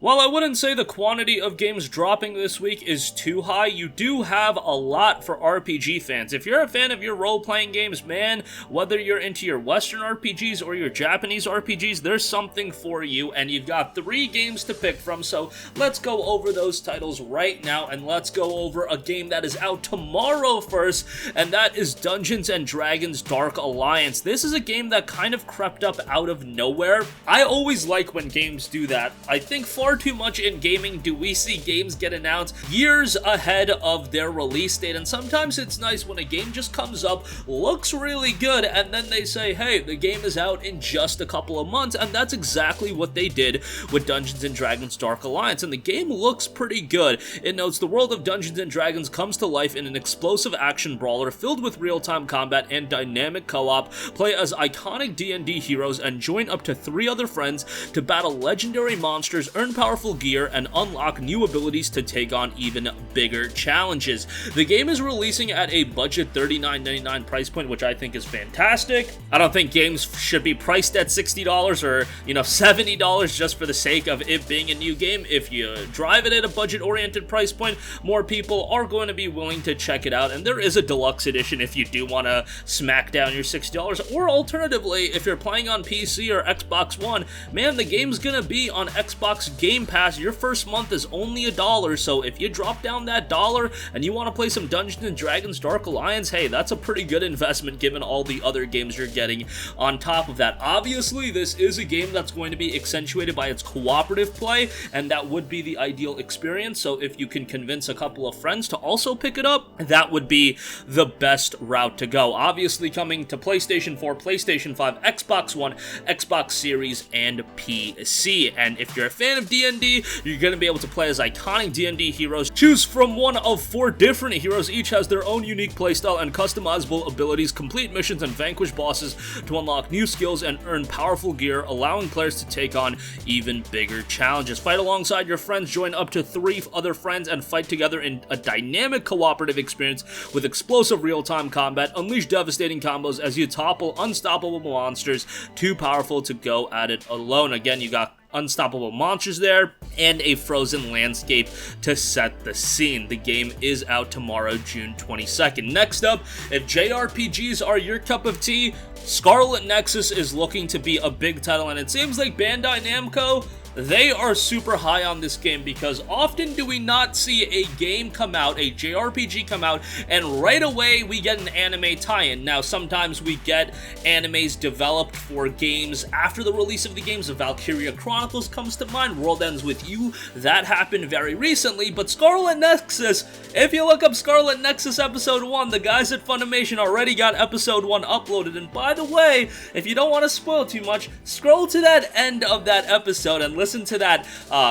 While I wouldn't say the quantity of games dropping this week is too high, you do have a lot for RPG fans. If you're a fan of your role-playing games, man, whether you're into your Western RPGs or your Japanese RPGs, there's something for you, and you've got 3 games to pick from, so let's go over those titles right now, and let's go over a game that is out tomorrow first, and that is Dungeons & Dragons Dark Alliance. This is a game that kind of crept up out of nowhere. I always like when games do that. I think far too much in gaming do we see games get announced years ahead of their release date, and sometimes it's nice when a game just comes up, looks really good, and then they say, hey, the game is out in just a couple of months, and that's exactly what they did with Dungeons & Dragons Dark Alliance, and the game looks pretty good. It notes the world of Dungeons & Dragons comes to life in an explosive action brawler filled with real-time combat and dynamic co-op. Play as iconic D&D heroes and join up to 3 other friends to battle legendary monsters, earn powerful gear, and unlock new abilities to take on even bigger challenges. The game is releasing at a budget $39.99 price point, which I think is fantastic. I don't think games should be priced at $60 or, $70 just for the sake of it being a new game. If you drive it at a budget-oriented price point, more people are going to be willing to check it out, and there is a deluxe edition if you do want to smack down your $60, or alternatively, if you're playing on PC or Xbox One, man, the game's gonna be on Xbox Game Pass. Your first month is only $1, so if you drop down that $1 and you want to play some Dungeons & Dragons Dark Alliance, hey, that's a pretty good investment given all the other games you're getting on top of that. Obviously, this is a game that's going to be accentuated by its cooperative play, and that would be the ideal experience, so if you can convince a couple of friends to also pick it up, that would be the best route to go. Obviously, coming to PlayStation 4, PlayStation 5, Xbox One, Xbox Series, and PC. And if you're a fan of D&D, you're going to be able to play as iconic D&D heroes. Choose from one of 4 different heroes. Each has their own unique playstyle and customizable abilities. Complete missions and vanquish bosses to unlock new skills and earn powerful gear, allowing players to take on even bigger challenges. Fight alongside your friends, join up to 3 other friends, and fight together in a dynamic cooperative experience with explosive real-time combat. Unleash devastating combos as you topple unstoppable monsters too powerful to go at it alone. Again, you got unstoppable monsters there, and a frozen landscape to set the scene. The game is out tomorrow, June 22nd. Next up, if JRPGs are your cup of tea, Scarlet Nexus is looking to be a big title, and it seems like Bandai Namco, they are super high on this game, because often do we not see a game come out, a JRPG come out, and right away we get an anime tie-in. Now, sometimes we get animes developed for games after the release of the games. Valkyria Chronicles comes to mind, World Ends With You, that happened very recently, but Scarlet Nexus, if you look up Scarlet Nexus Episode 1, the guys at Funimation already got Episode 1 uploaded, and by the way, if you don't want to spoil too much, scroll to that end of that episode and listen to that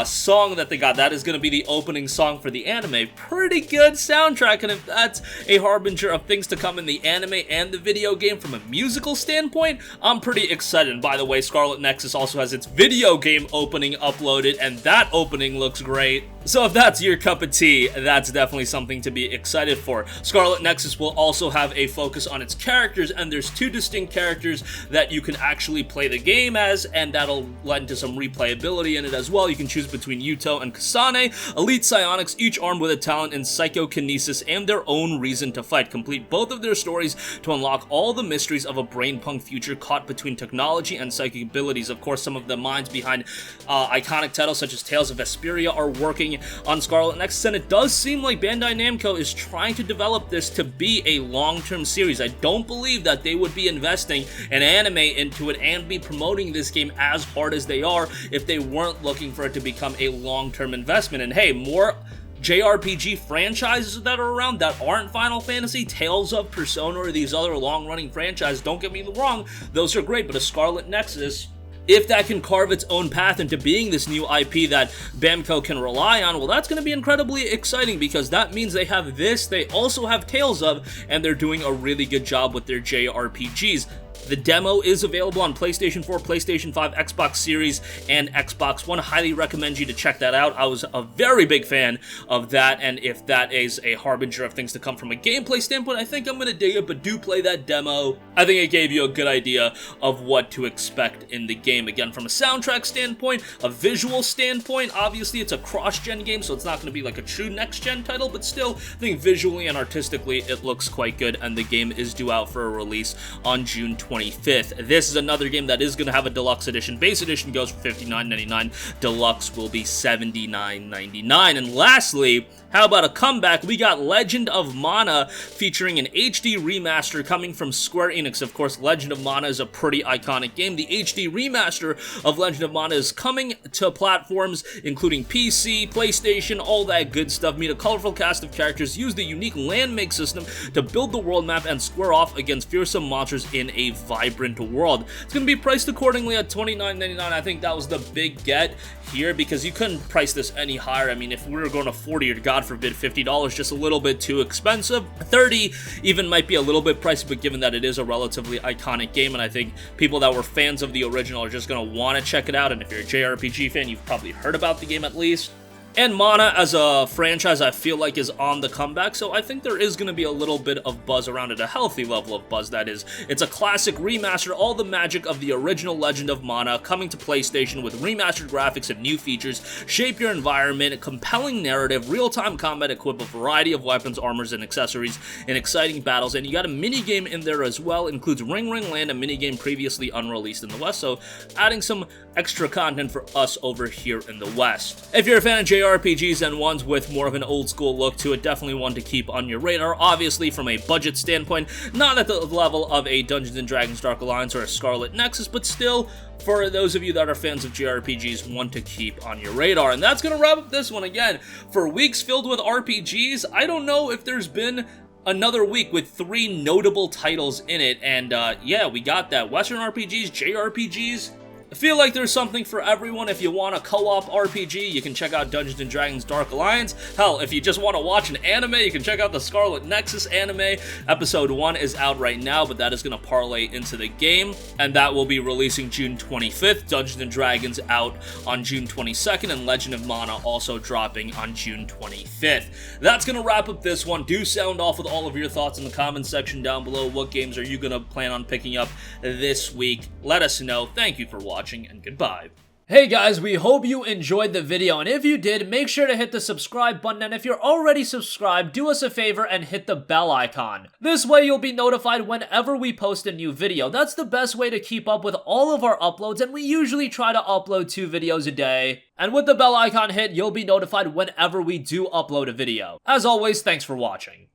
song that they got. That is going to be the opening song for the anime. Pretty good soundtrack, and if that's a harbinger of things to come in the anime and the video game from a musical standpoint, I'm pretty excited. And by the way, Scarlet Nexus also has its video game opening uploaded, and that opening looks great. So if that's your cup of tea, that's definitely something to be excited for. Scarlet Nexus will also have a focus on its characters, and there's 2 distinct characters that you can actually play the game as, and that'll lend to some replayability in it as well. You can choose between Yuto and Kasane, elite psionics, each armed with a talent in psychokinesis and their own reason to fight. Complete both of their stories to unlock all the mysteries of a brain-punk future caught between technology and psychic abilities. Of course, some of the minds behind iconic titles such as Tales of Vesperia are working on Scarlet Nexus, and it does seem like Bandai Namco is trying to develop this to be a long-term series. I don't believe that they would be investing an anime into it and be promoting this game as hard as they are if they weren't looking for it to become a long-term investment. And hey, more JRPG franchises that are around that aren't Final Fantasy, Tales of, Persona, or these other long-running franchises, don't get me wrong, those are great, but a Scarlet Nexus, if that can carve its own path into being this new IP that Bamco can rely on, well, that's going to be incredibly exciting, because that means they have this, they also have Tales of, and they're doing a really good job with their JRPGs. The demo is available on PlayStation 4, PlayStation 5, Xbox Series, and Xbox One. Highly recommend you to check that out. I was a very big fan of that, and if that is a harbinger of things to come from a gameplay standpoint, I think I'm going to dig it, but do play that demo. I think it gave you a good idea of what to expect in the game. Again, from a soundtrack standpoint, a visual standpoint, obviously it's a cross-gen game, so it's not going to be like a true next-gen title, but still, I think visually and artistically, it looks quite good, and the game is due out for a release on June 25th. This is another game that is going to have a deluxe edition. Base edition goes for $59.99. Deluxe will be $79.99. And lastly, how about a comeback? We got Legend of Mana featuring an HD remaster coming from Square Enix. Of course, Legend of Mana is a pretty iconic game. The HD remaster of Legend of Mana is coming to platforms including PC, PlayStation, all that good stuff. Meet a colorful cast of characters, use the unique land make system to build the world map and square off against fearsome monsters in a vibrant world. It's going to be priced accordingly at $29.99. I think that was the big get here because you couldn't price this any higher. I mean, if we were going to $40 or God forbid $50, just a little bit too expensive. $30 even might be a little bit pricey, but given that it is a relatively iconic game, and I think people that were fans of the original are just going to want to check it out, and if you're a JRPG fan, you've probably heard about the game at least. And Mana as a franchise, I feel like, is on the comeback, so I think there is going to be a little bit of buzz around it, a healthy level of buzz, that is. It's a classic remaster, all the magic of the original Legend of Mana coming to PlayStation with remastered graphics and new features. Shape your environment, a compelling narrative, real-time combat equipped with a variety of weapons, armors, and accessories, and exciting battles. And you got a minigame in there as well, includes Ring Ring Land, a minigame previously unreleased in the West, so adding some extra content for us over here in the West. If you're a fan of JRPGs and ones with more of an old school look to it, definitely one to keep on your radar. Obviously, from a budget standpoint, not at the level of a Dungeons & Dragons Dark Alliance or a Scarlet Nexus, but still, for those of you that are fans of JRPGs, one to keep on your radar. And that's going to wrap up this one. Again, for weeks filled with RPGs, I don't know if there's been another week with 3 notable titles in it, and yeah, we got that. Western RPGs, JRPGs. I feel like there's something for everyone. If you want a co-op RPG, you can check out Dungeons & Dragons Dark Alliance. Hell, if you just want to watch an anime, you can check out the Scarlet Nexus anime. Episode 1 is out right now, but that is going to parlay into the game, and that will be releasing June 25th. Dungeons & Dragons out on June 22nd, and Legend of Mana also dropping on June 25th. That's going to wrap up this one. Do sound off with all of your thoughts in the comments section down below. What games are you going to plan on picking up this week? Let us know. Thank you for watching, and goodbye. Hey guys, we hope you enjoyed the video, and if you did, make sure to hit the subscribe button, and if you're already subscribed, do us a favor and hit the bell icon. This way you'll be notified whenever we post a new video. That's the best way to keep up with all of our uploads, and we usually try to upload 2 videos a day. And with the bell icon hit, you'll be notified whenever we do upload a video. As always, thanks for watching.